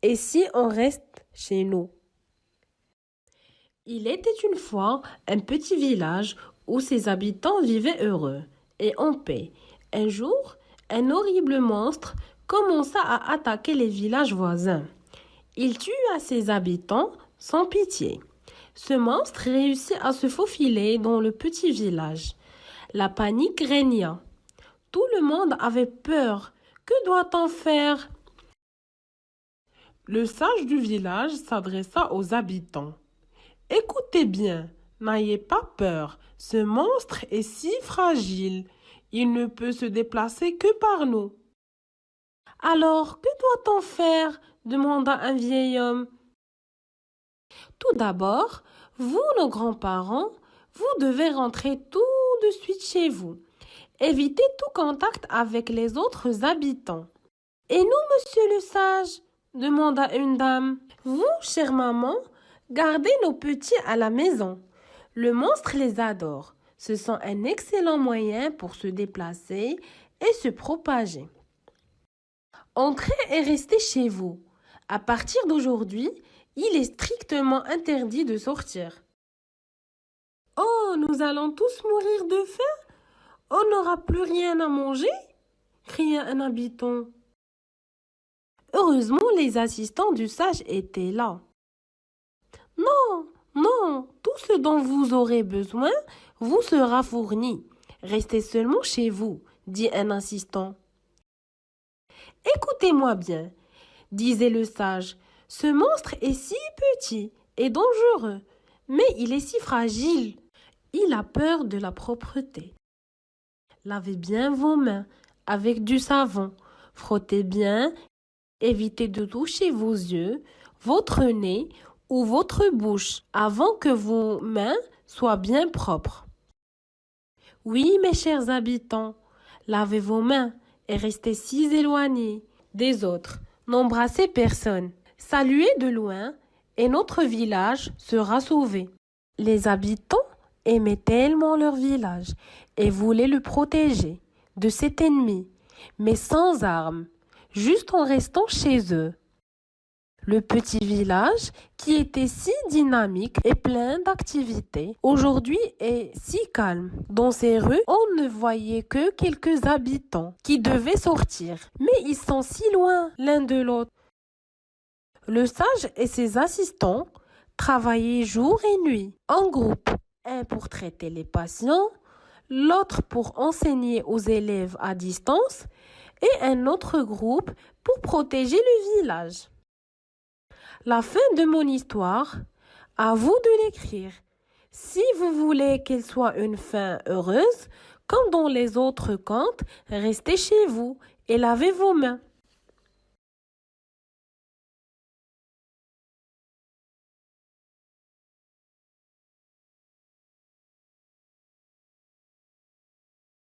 Et si on reste chez nous? Il était une fois un petit village où ses habitants vivaient heureux et en paix. Un jour, un horrible monstre commença à attaquer les villages voisins. Il tua ses habitants sans pitié. Ce monstre réussit à se faufiler dans le petit village. La panique régna. Tout le monde avait peur. Que doit-on faire? Le sage du village s'adressa aux habitants. Écoutez bien, n'ayez pas peur, ce monstre est si fragile, il ne peut se déplacer que par nous. Alors, que doit-on faire? Demanda un vieil homme. Tout d'abord, vous, nos grands-parents, vous devez rentrer tout de suite chez vous. Évitez tout contact avec les autres habitants. Et nous, monsieur le sage? Demanda une dame. Vous, chère maman, gardez nos petits à la maison. Le monstre les adore. Ce sont un excellent moyen pour se déplacer et se propager. Entrez et restez chez vous. À partir d'aujourd'hui, il est strictement interdit de sortir. Oh, nous allons tous mourir de faim? On n'aura plus rien à manger? Cria un habitant. Heureusement, les assistants du sage étaient là. Non, non, tout ce dont vous aurez besoin vous sera fourni. Restez seulement chez vous, dit un assistant. Écoutez-moi bien, disait le sage, ce monstre est si petit et dangereux, mais il est si fragile. Il a peur de la propreté. Lavez bien vos mains avec du savon, frottez bien, évitez de toucher vos yeux, votre nez ou votre bouche avant que vos mains soient bien propres. Oui, mes chers habitants, lavez vos mains et restez si éloignés des autres. N'embrassez personne. Saluez de loin et notre village sera sauvé. Les habitants aimaient tellement leur village et voulaient le protéger de cet ennemi, mais sans armes, juste en restant chez eux. Le petit village, qui était si dynamique et plein d'activités, aujourd'hui est si calme. Dans ces rues, on ne voyait que quelques habitants qui devaient sortir, mais ils sont si loin l'un de l'autre. Le sage et ses assistants travaillaient jour et nuit, en groupe, un pour traiter les patients, l'autre pour enseigner aux élèves à distance et un autre groupe pour protéger le village. La fin de mon histoire, à vous de l'écrire. Si vous voulez qu'elle soit une fin heureuse, comme dans les autres contes, restez chez vous et lavez vos mains.